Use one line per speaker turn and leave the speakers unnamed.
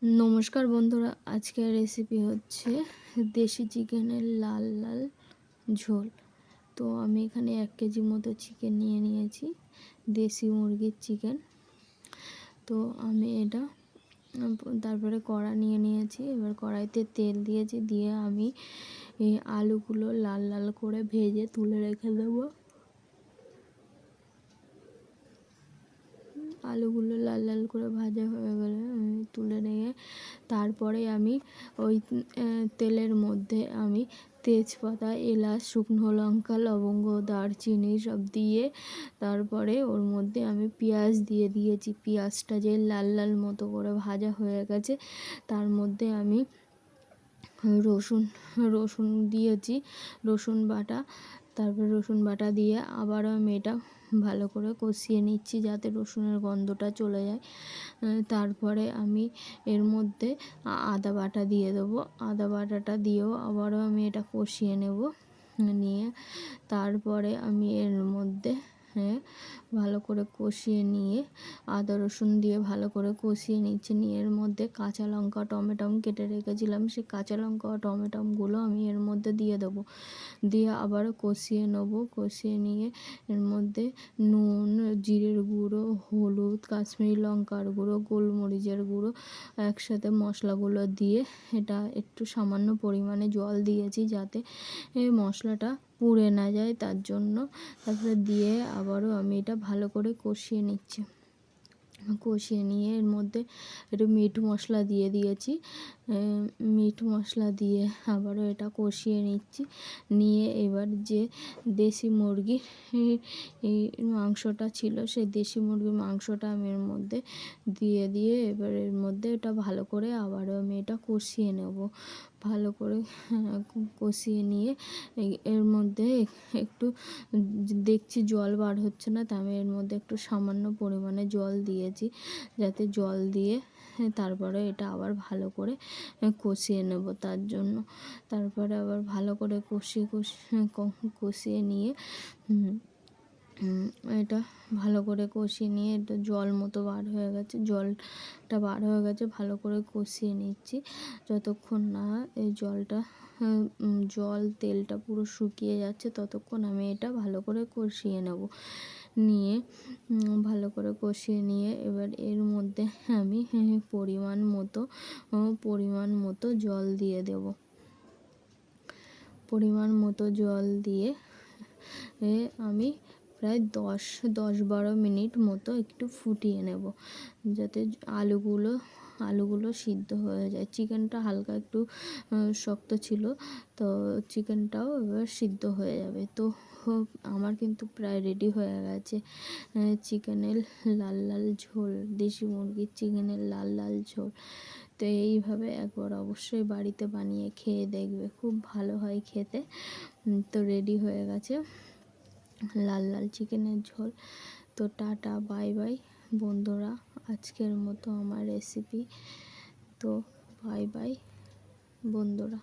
নমস্কার বন্ধুরা, আজকের রেসিপি হচ্ছে দেশি চিকেনের লাল লাল ঝোল। তো আমি এখানে 1 কেজি মতো চিকেন নিয়ে নিয়েছি, দেশি মুরগির চিকেন। তো আমি এটা তারপরে কড়া নিয়ে নিয়েছি। এবার কড়াইতে তেল দিয়েছি, দিয়ে আমি এই আলুগুলো লাল লাল করে ভেজে তুলে রেখে দেবো। আলুগুলো লাল লাল করে ভাজা হয়ে গেলে আমি তুলে নিয়ে তারপরে আমি ওই তেলের মধ্যে আমি তেজপাতা, এলাচ, শুকনো লঙ্কা, লবঙ্গ, দারচিনি সব দিয়ে তারপরে ওর মধ্যে আমি পেঁয়াজ দিয়ে দিয়েছি। পেঁয়াজটা যে লাল লাল মতো করে ভাজা হয়ে গেছে, তার মধ্যে আমি রসুন দিয়েছি, রসুন বাটা। তারপর রসুন বাটা দিয়ে আবারও আমি এটা ভালো করে কষিয়ে নিচ্ছি যাতে রসুনের গন্ধটা চলে যায়। তারপরে আমি এর মধ্যে আদা বাটা দিয়ে দেবো। আদা বাটাটা দিয়েও আবারও আমি এটা কষিয়ে নেব। নিয়ে তারপরে আমি এর মধ্যে ভালো করে কষিয়ে নিয়ে আদা রসুন দিয়ে ভালো করে কষিয়ে নিচ্ছি। নিয়ে এর মধ্যে কাঁচা লঙ্কা, টমেটম কেটে রেখেছিলাম, সেই কাঁচা লঙ্কা ও টমেটমগুলো আমি এর মধ্যে দিয়ে দেবো। দিয়ে আবারও কষিয়ে নেব। কষিয়ে নিয়ে এর মধ্যে নুন, জিরের গুঁড়ো, হলুদ, কাশ্মীরি লঙ্কার গুঁড়ো, গোলমরিচের গুঁড়ো একসাথে মশলাগুলো দিয়ে এটা একটু সামান্য পরিমাণে জল দিয়েছি যাতে এই মশলাটা পুড়ে না যায়, তার জন্য। তারপরে দিয়ে আবারও আমি এটা ভালো করে কষিয়ে নিচ্ছি। কষিয়ে নিয়ে এর মধ্যে একটু মিট মশলা দিয়ে দিয়েছি। মিট মশলা দিয়ে আবারও এটা কষিয়ে নিচ্ছি। নিয়ে এবার যে দেশি মুরগির এই মাংসটা ছিল, সেই দেশি মুরগির মাংসটা আমি এর মধ্যে দিয়ে এবার এর মধ্যে এটা ভালো করে আবারও আমি এটা কষিয়ে নেব। ভালো করে কষিয়ে নিয়ে এর মধ্যে একটু দেখছি জল বার হচ্ছে না, তা আমি এর মধ্যে একটু সামান্য পরিমাণে জল দিয়েছি, যাতে জল দিয়ে তারপরে এটা আবার ভালো করে কষিয়ে নেব তার জন্য। তারপরে আবার ভালো করে কষিয়ে নিয়ে এটা ভালো করে কষিয়ে নিয়ে এটা জল মতো বার হয়ে গেছে, জলটা বার হয়ে গেছে, ভালো করে কষিয়ে নিচ্ছি যতক্ষণ না এই তেলটা পুরো শুকিয়ে যাচ্ছে, ততক্ষণ আমি এটা ভালো করে কষিয়ে নেব। নিয়ে ভালো করে কষিয়ে নিয়ে এবার এর মধ্যে আমি পরিমাণ মতো জল দিয়ে দেব। পরিমাণ মতো জল দিয়ে আমি প্রায় 10-12 মিনিট মতো একটু ফুটিয়ে নেব, যাতে আলুগুলো সিদ্ধ হয়ে যায়। চিকেনটা হালকা একটু শক্ত ছিল, তো চিকেনটাও এবার সিদ্ধ হয়ে যাবে। তো আমার কিন্তু প্রায় রেডি হয়ে গেছে চিকেনের লাল লাল ঝোল, দেশি মুরগির চিকেনের লাল লাল ঝোল। তো এইভাবে একবার অবশ্যই বাড়িতে বানিয়ে খেয়ে দেখবে, খুব ভালো হয় খেতে। তো রেডি হয়ে গেছে লাল লাল চিকেনের ঝোল। তো টাটা, বাই বাই বন্ধুরা, আজকের মতো আমার রেসিপি। তো বাই বাই বন্ধুরা।